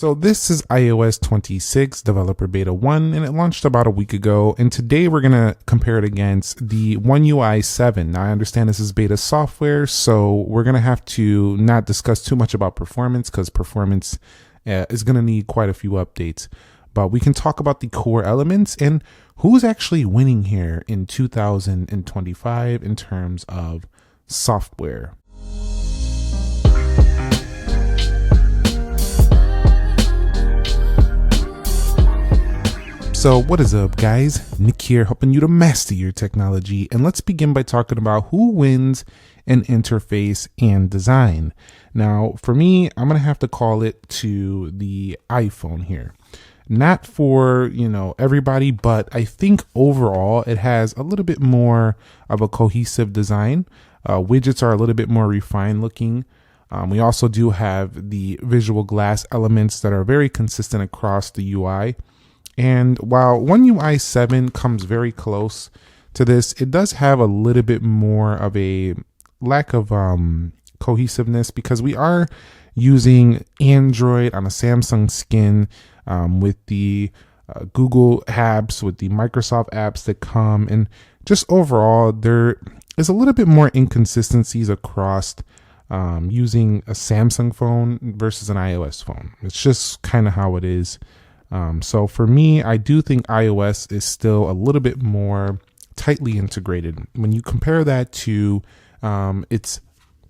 So this is iOS 26 Developer Beta 1, and it launched about a week ago. And today we're going to compare it against the One UI 7. Now I understand this is beta software, so we're going to have to not discuss too much about performance because performance is going to need quite a few updates. But we can talk about the core elements and who's actually winning here in 2025 in terms of software. So what is up, guys? Nick here, helping you to master your technology. And let's begin by talking about who wins in interface and design. Now, for me, I'm going to have to call it to the iPhone here. Not for, everybody, but I think overall it has a little bit more of a cohesive design. Widgets are a little bit more refined looking. We also do have the visual glass elements that are very consistent across the UI. And while One UI 7 comes very close to this, it does have a little bit more of a lack of cohesiveness because we are using Android on a Samsung skin with the Google apps, with the Microsoft apps that come. And just overall, there is a little bit more inconsistencies across using a Samsung phone versus an iOS phone. It's just kind of how it is. So for me, I do think iOS is still a little bit more tightly integrated. When you compare that to its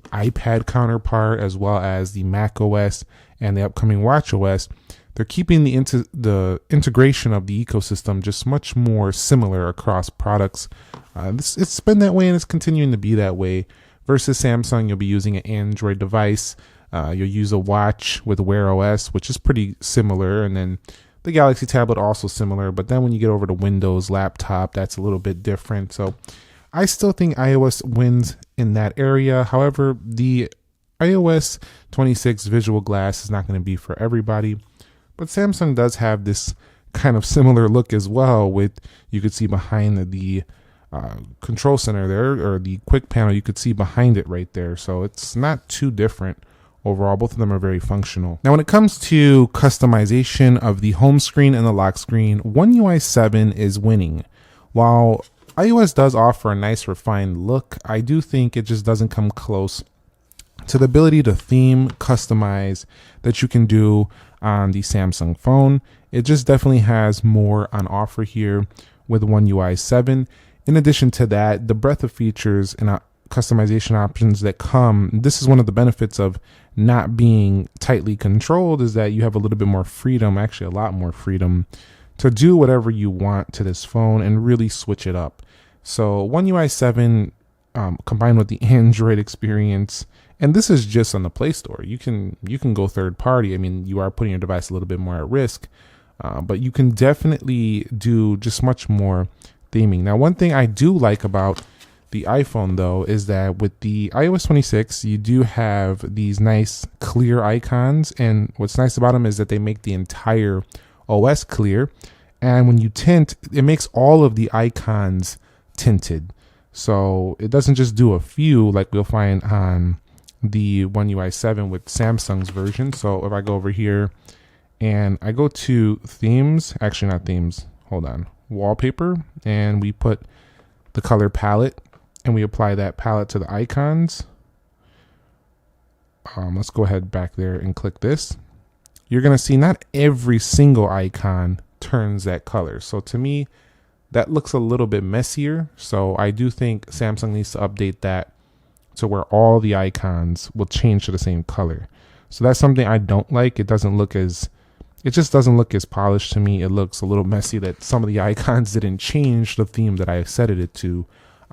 iPad counterpart, as well as the Mac OS and the upcoming Watch OS, they're keeping the integration of the ecosystem just much more similar across products. It's been that way and it's continuing to be that way. Versus Samsung, you'll be using an Android device. You'll use a watch with Wear OS, which is pretty similar, and then the Galaxy tablet also similar, but then when you get over to Windows laptop, that's a little bit different. So I still think iOS wins in that area. However, the iOS 26 visual glass is not going to be for everybody, but Samsung does have this kind of similar look as well, with you could see behind the control center there, or the quick panel, you could see behind it right there. So it's not too different. Overall, both of them are very functional. Now, when it comes to customization of the home screen and the lock screen, One UI 7 is winning. While iOS does offer a nice refined look, I do think it just doesn't come close to the ability to theme, customize that you can do on the Samsung phone. It just definitely has more on offer here with One UI 7. In addition to that, the breadth of features and customization options that come, this is one of the benefits of not being tightly controlled, is that you have a little bit more freedom, actually a lot more freedom, to do whatever you want to this phone and really switch it up. So One UI 7 combined with the Android experience, and this is just on the Play Store. You can go third party. I mean, you are putting your device a little bit more at risk, but you can definitely do just much more theming. Now, one thing I do like about the iPhone, though, is that with the iOS 26, you do have these nice clear icons. And what's nice about them is that they make the entire OS clear. And when you tint, it makes all of the icons tinted. So it doesn't just do a few like we'll find on the One UI 7 with Samsung's version. So if I go over here and I go to themes, actually not themes, hold on, wallpaper, and we put the color palette, and we apply that palette to the icons. Let's go ahead back there and click this. You're going to see not every single icon turns that color. So to me, that looks a little bit messier. So I do think Samsung needs to update that to where all the icons will change to the same color. So that's something I don't like. It just doesn't look as polished to me. It looks a little messy that some of the icons didn't change the theme that I set it to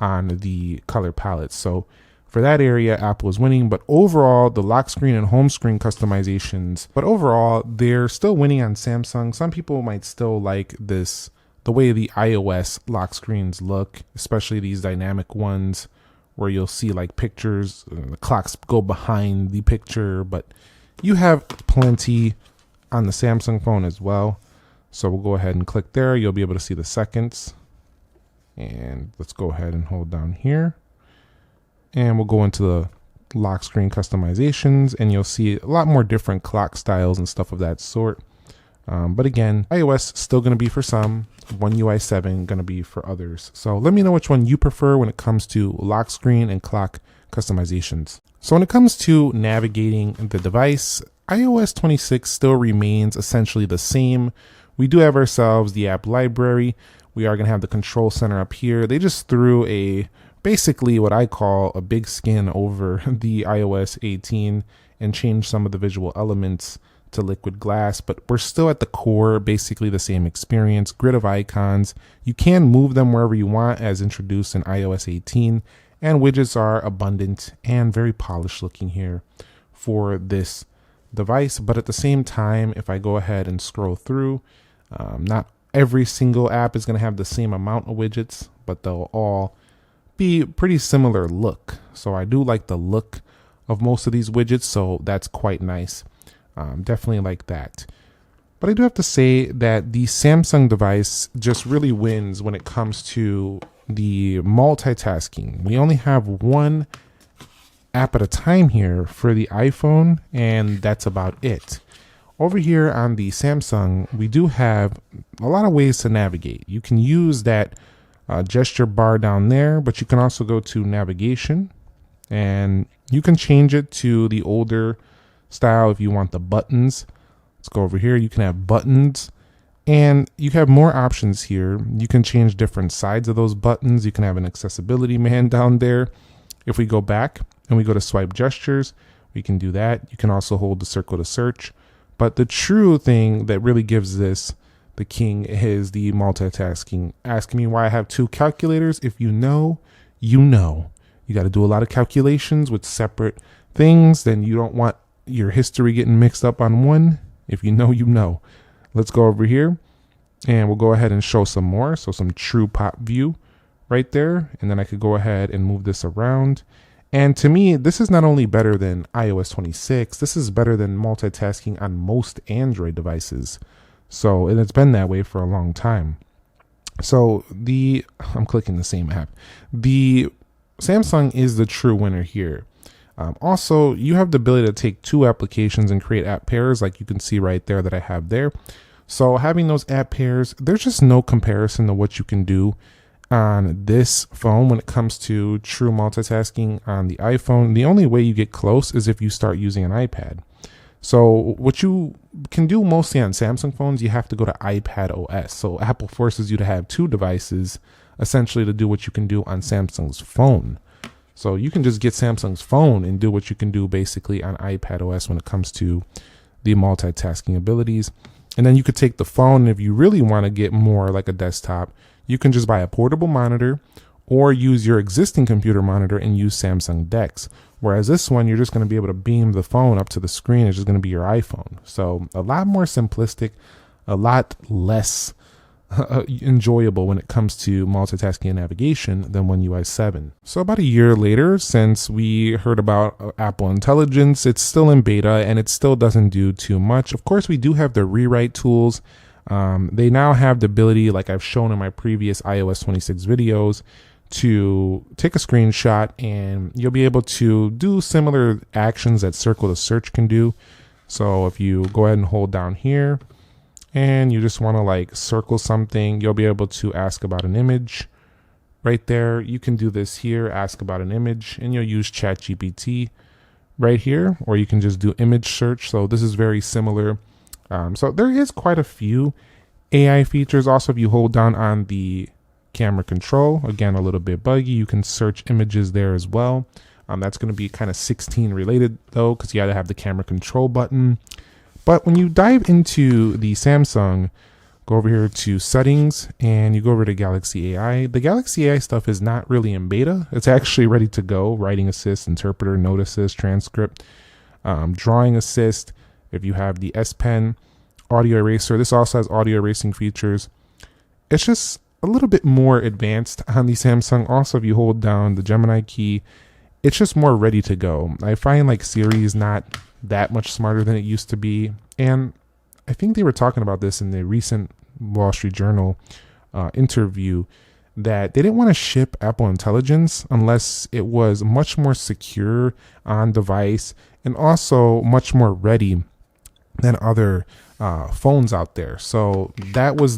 on the color palette. So for that area, Apple is winning, but overall, the lock screen and home screen customizations, but overall, they're still winning on Samsung. Some people might still like the way the iOS lock screens look, especially these dynamic ones where you'll see like pictures, the clocks go behind the picture, but you have plenty on the Samsung phone as well. So we'll go ahead and click there. You'll be able to see the seconds. And let's go ahead and hold down here. And we'll go into the lock screen customizations, and you'll see a lot more different clock styles and stuff of that sort. But again, iOS still going to be for some, One UI 7 going to be for others. So let me know which one you prefer when it comes to lock screen and clock customizations. So when it comes to navigating the device, iOS 26 still remains essentially the same. We do have ourselves the app library. We are going to have the control center up here. They just threw basically what I call a big skin over the iOS 18 and changed some of the visual elements to liquid glass, but we're still at the core, basically the same experience. Grid of icons. You can move them wherever you want as introduced in iOS 18, and widgets are abundant and very polished looking here for this device. But at the same time, if I go ahead and scroll through, not every single app is going to have the same amount of widgets, but they'll all be pretty similar look. So I do like the look of most of these widgets, so that's quite nice. Definitely like that. But I do have to say that the Samsung device just really wins when it comes to the multitasking. We only have one app at a time here for the iPhone, and that's about it. Over here on the Samsung, we do have a lot of ways to navigate. You can use that gesture bar down there, but you can also go to navigation, and you can change it to the older style if you want the buttons. Let's go over here. You can have buttons, and you have more options here. You can change different sides of those buttons. You can have an accessibility man down there. If we go back and we go to swipe gestures, we can do that. You can also hold the circle to search. But the true thing that really gives this the king is the multitasking. Asking me why I have two calculators. If you know, you know. You got to do a lot of calculations with separate things. Then you don't want your history getting mixed up on one. If you know, you know. Let's go over here and we'll go ahead and show some more. So some true pop view right there. And then I could go ahead and move this around. And to me, this is not only better than iOS 26, this is better than multitasking on most Android devices. So, and it's been that way for a long time. So I'm clicking the same app. The Samsung is the true winner here. Also, you have the ability to take two applications and create app pairs, like you can see right there that I have there. So having those app pairs, there's just no comparison to what you can do on this phone when it comes to true multitasking on the iPhone. The only way you get close is if you start using an iPad. So what you can do mostly on Samsung phones, you have to go to iPad OS. So Apple forces you to have two devices essentially to do what you can do on Samsung's phone. So you can just get Samsung's phone and do what you can do basically on iPad OS when it comes to the multitasking abilities. And then you could take the phone, and if you really want to get more like a desktop, you can just buy a portable monitor or use your existing computer monitor and use Samsung DeX. Whereas this one, you're just going to be able to beam the phone up to the screen. It's just going to be your iPhone. So a lot more simplistic, a lot less enjoyable when it comes to multitasking and navigation than One UI 7. So about a year later, since we heard about Apple Intelligence, it's still in beta and it still doesn't do too much. Of course, we do have the rewrite tools. They now have the ability, like I've shown in my previous iOS 26 videos, to take a screenshot and you'll be able to do similar actions that circle to search can do. So if you go ahead and hold down here and you just want to like circle something, you'll be able to ask about an image right there. You can do this here, ask about an image, and you'll use ChatGPT right here, or you can just do image search. So this is very similar. So there is quite a few AI features. Also, if you hold down on the camera control, again, a little bit buggy, you can search images there as well. That's going to be kind of 16 related though, because you got to have the camera control button. But when you dive into the Samsung, go over here to settings and you go over to Galaxy AI. The Galaxy AI stuff is not really in beta. It's actually ready to go. Writing assist, interpreter, note assist, transcript, drawing assist. If you have the S Pen, audio eraser, this also has audio erasing features. It's just a little bit more advanced on the Samsung. Also, if you hold down the Gemini key, it's just more ready to go. I find like Siri is not that much smarter than it used to be. And I think they were talking about this in the recent Wall Street Journal interview, that they didn't want to ship Apple Intelligence unless it was much more secure on device and also much more ready than other phones out there. So that was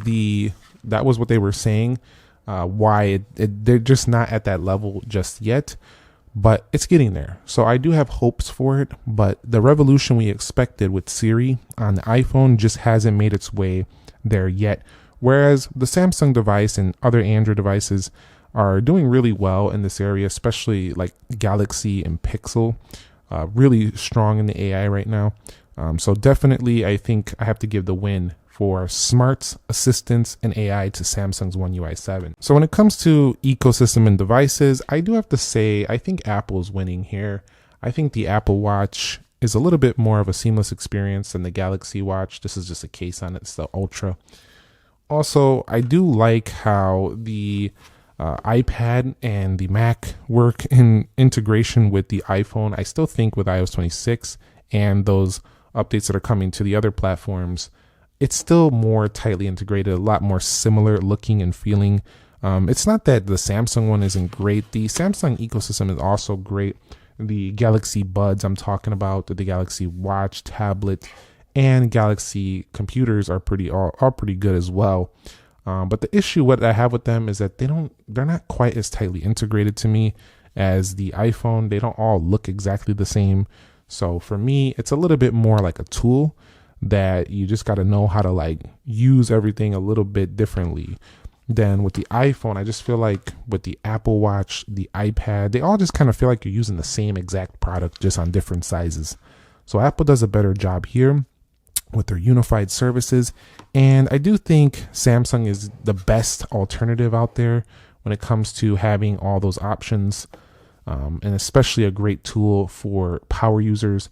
what they were saying. Why they're just not at that level just yet, but it's getting there. So I do have hopes for it, but the revolution we expected with Siri on the iPhone just hasn't made its way there yet. Whereas the Samsung device and other Android devices are doing really well in this area, especially like Galaxy and Pixel, really strong in the AI right now. So definitely, I think I have to give the win for smarts, assistants, and AI to Samsung's One UI 7. So when it comes to ecosystem and devices, I do have to say, I think Apple's winning here. I think the Apple Watch is a little bit more of a seamless experience than the Galaxy Watch. This is just a case on it. It's the Ultra. Also, I do like how the iPad and the Mac work in integration with the iPhone. I still think with iOS 26 and those updates that are coming to the other platforms, it's still more tightly integrated, a lot more similar looking and feeling. It's not that the Samsung one isn't great. The Samsung ecosystem is also great. The Galaxy Buds I'm talking about, the Galaxy Watch, tablet, and Galaxy computers are pretty good as well. But the issue what I have with them is that they're not quite as tightly integrated to me as the iPhone. They don't all look exactly the same. So for me, it's a little bit more like a tool that you just got to know how to like use everything a little bit differently than with the iPhone. I just feel like with the Apple Watch, the iPad, they all just kind of feel like you're using the same exact product just on different sizes. So Apple does a better job here with their unified services. And I do think Samsung is the best alternative out there when it comes to having all those options, and especially a great tool for power users.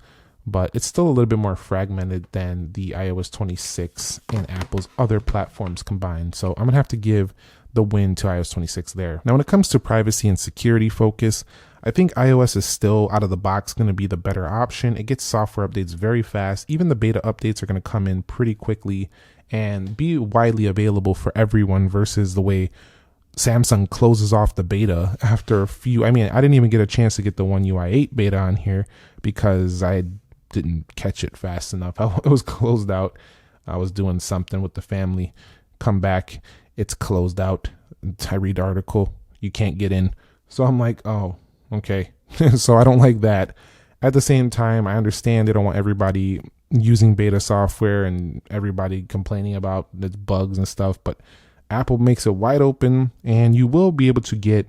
But it's still a little bit more fragmented than the iOS 26 and Apple's other platforms combined. So I'm going to have to give the win to iOS 26 there. Now, when it comes to privacy and security focus, I think iOS is still out of the box going to be the better option. It gets software updates very fast. Even the beta updates are going to come in pretty quickly and be widely available for everyone versus the way Samsung closes off the beta after a few. I mean, I didn't even get a chance to get the One UI 8 beta on here because I didn't catch it fast enough. It was closed out. I was doing something with the family. Come back, it's closed out. I read the article, you can't get in. So I'm like, oh, okay. So I don't like that. At the same time, I understand they don't want everybody using beta software and everybody complaining about the bugs and stuff, but Apple makes it wide open and you will be able to get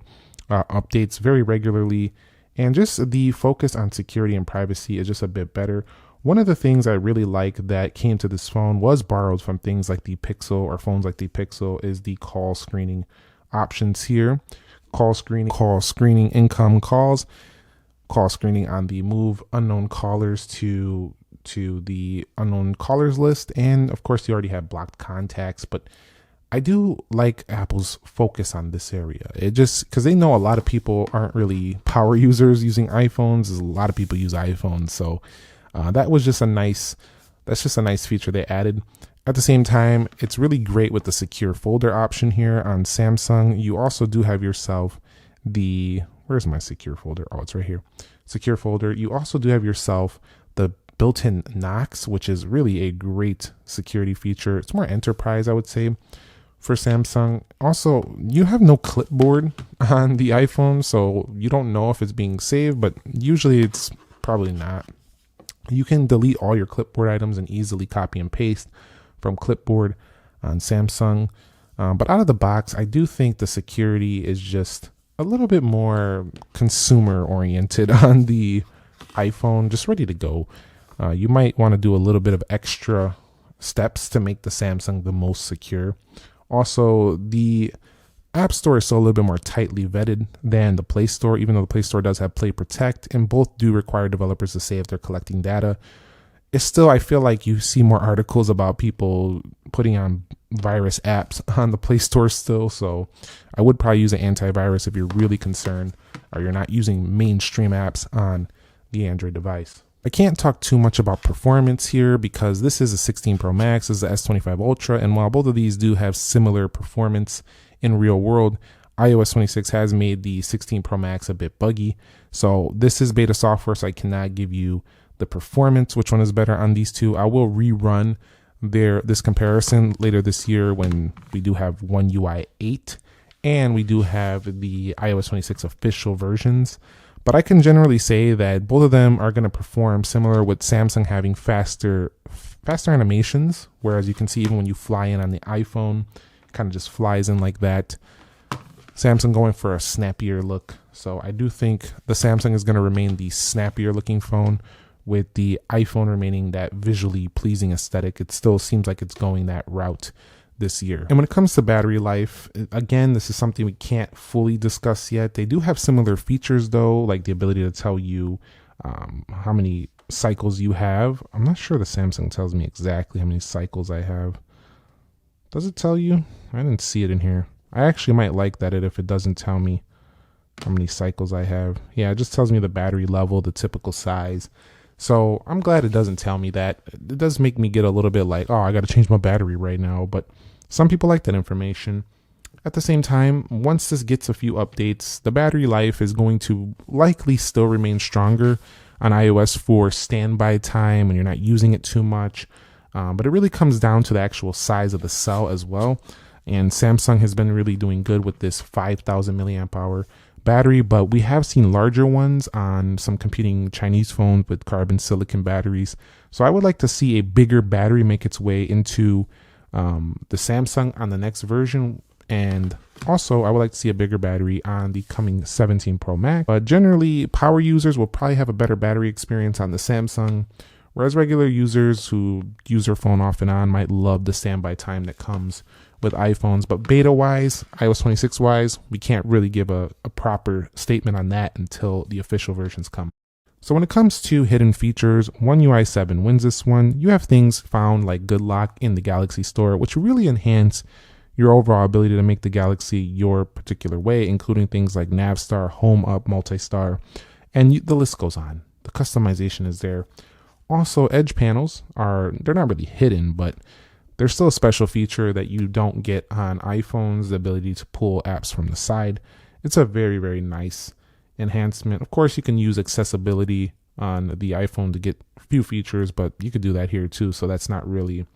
updates very regularly. And just the focus on security and privacy is just a bit better. One of the things I really like that came to this phone was borrowed from things like the Pixel or phones like the Pixel is the call screening options here. Call screening income calls, call screening on the move unknown callers to the unknown callers list. And of course, you already have blocked contacts, but I do like Apple's focus on this area. It just because they know a lot of people aren't really power users using iPhones. A lot of people use iPhones, so that's just a nice feature they added. At the same time, it's really great with the secure folder option here on Samsung. You also do have yourself where's my secure folder? Oh, it's right here. Secure folder. You also do have yourself the built-in Knox, which is really a great security feature. It's more enterprise, I would say, for Samsung. Also, you have no clipboard on the iPhone, so you don't know if it's being saved, but usually it's probably not. You can delete all your clipboard items and easily copy and paste from clipboard on Samsung. But out of the box, I do think the security is just a little bit more consumer oriented on the iPhone, just ready to go. You might want to do a little bit of extra steps to make the Samsung the most secure. Also, the App Store is still a little bit more tightly vetted than the Play Store, even though the Play Store does have Play Protect, and both do require developers to say if they're collecting data. It's still, I feel like you see more articles about people putting on virus apps on the Play Store still, so I would probably use an antivirus if you're really concerned or you're not using mainstream apps on the Android device. I can't talk too much about performance here because this is a 16 Pro Max, this is the S25 Ultra, and while both of these do have similar performance in real world, iOS 26 has made the 16 Pro Max a bit buggy. So this is beta software, so I cannot give you the performance, which one is better on these two. I will rerun this comparison later this year when we do have One UI 8 and we do have the iOS 26 official versions. But I can generally say that both of them are going to perform similar, with Samsung having faster animations, whereas you can see even when you fly in on the iPhone, it kind of just flies in like that. Samsung going for a snappier look. So I do think the Samsung is going to remain the snappier looking phone, with the iPhone remaining that visually pleasing aesthetic. It still seems like it's going that route this year. And when it comes to battery life, again, this is something we can't fully discuss yet. They do have similar features though, like the ability to tell you how many cycles you have. I'm not sure the Samsung tells me exactly how many cycles I have. Does it tell you? I didn't see it in here. I actually might like that if it doesn't tell me how many cycles I have. Yeah, it just tells me the battery level, the typical size. So I'm glad it doesn't tell me that. It does make me get a little bit like, oh, I got to change my battery right now. But some people like that information. At the same time, once this gets a few updates, the battery life is going to likely still remain stronger on iOS for standby time when you're not using it too much. But it really comes down to the actual size of the cell as well. And Samsung has been really doing good with this 5,000 milliamp hour battery, but we have seen larger ones on some competing Chinese phones with carbon silicon batteries. So I would like to see a bigger battery make its way into the Samsung on the next version. And also I would like to see a bigger battery on the coming 17 Pro Max. But generally, power users will probably have a better battery experience on the Samsung, whereas regular users who use their phone off and on might love the standby time that comes with iPhones. But beta wise, iOS 26 wise, we can't really give a proper statement on that until the official versions come. So when it comes to hidden features, One UI 7 wins this one. You have things found like Good Lock in the Galaxy Store, which really enhance your overall ability to make the Galaxy your particular way, including things like Navstar, Home Up, Multi-Star, and the list goes on. The customization is there. Also, edge panels they're not really hidden, but there's still a special feature that you don't get on iPhones, the ability to pull apps from the side. It's a very, very nice enhancement. Of course, you can use accessibility on the iPhone to get a few features, but you could do that here too. So that's not really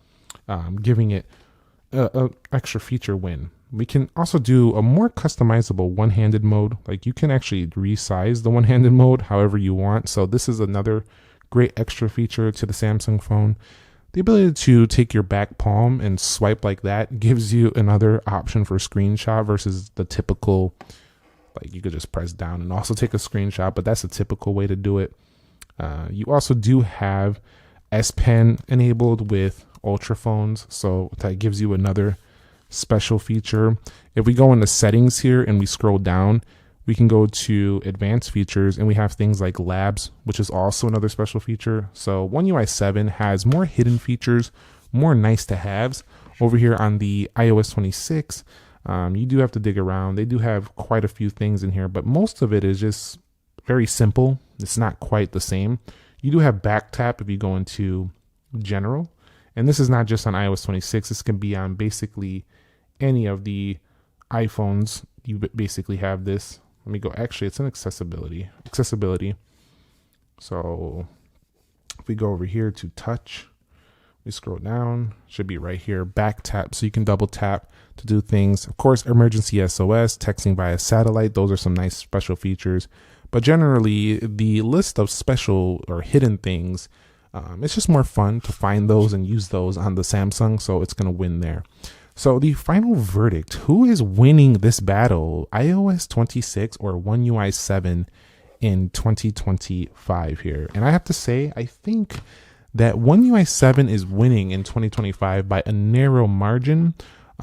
giving it a extra feature win. We can also do a more customizable one-handed mode. Like you can actually resize the one-handed mode however you want. So this is another great extra feature to the Samsung phone. The ability to take your back palm and swipe like that gives you another option for screenshot versus the typical, like you could just press down and also take a screenshot, but that's a typical way to do it. You also do have S Pen enabled with Ultra phones, so that gives you another special feature. If we go into settings here and we scroll down, we can go to advanced features and we have things like labs, which is also another special feature. So One UI 7 has more hidden features, more nice to haves. Over here on the iOS 26, you do have to dig around. They do have quite a few things in here, but most of it is just very simple. It's not quite the same. You do have back tap if you go into general. And this is not just on iOS 26. This can be on basically any of the iPhones. You basically have this. Let me go. Actually, it's an accessibility. So if we go over here to touch, we scroll down, should be right here, back tap. So you can double tap to do things. Of course, emergency SOS, texting via satellite. Those are some nice special features. But generally, the list of special or hidden things, it's just more fun to find those and use those on the Samsung. So it's going to win there. So the final verdict, who is winning this battle, iOS 26 or One UI 7 in 2025 here? And I have to say, I think that One UI 7 is winning in 2025 by a narrow margin,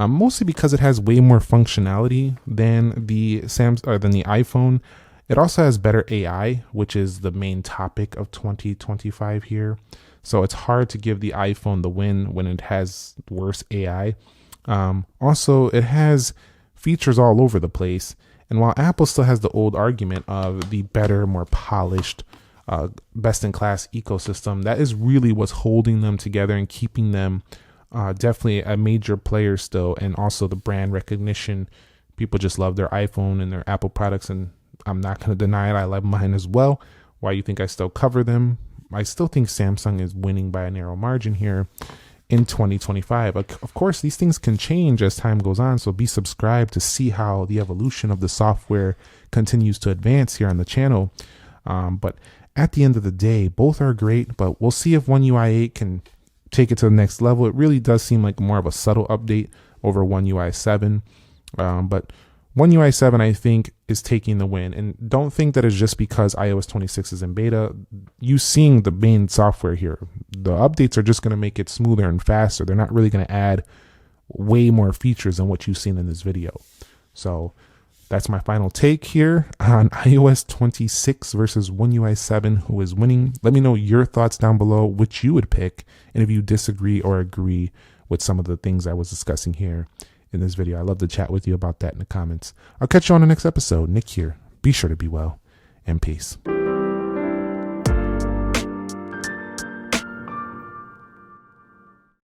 mostly because it has way more functionality than the iPhone. It also has better AI, which is the main topic of 2025 here. So it's hard to give the iPhone the win when it has worse AI. Also, it has features all over the place. And while Apple still has the old argument of the better, more polished, best-in-class ecosystem, that is really what's holding them together and keeping them definitely a major player still, and also the brand recognition People just love their iPhone and their Apple products, and I'm not going to deny it. I love mine as well. Why you think I still cover them? I still think Samsung is winning by a narrow margin here in 2025. Of course, these things can change as time goes on, so be subscribed to see how the evolution of the software continues to advance here on the channel. But at the end of the day, both are great, but we'll see if One UI 8 can take it to the next level. It really does seem like more of a subtle update over One UI 7. But One UI 7, I think, is taking the win. And don't think that it's just because iOS 26 is in beta. You seeing the main software here. The updates are just going to make it smoother and faster. They're not really going to add way more features than what you've seen in this video. So that's my final take here on iOS 26 versus One UI 7. Who is winning? Let me know your thoughts down below, which you would pick, and if you disagree or agree with some of the things I was discussing here in this video. I'd love to chat with you about that in the comments. I'll catch you on the next episode. Nick here. Be sure to be well, and peace.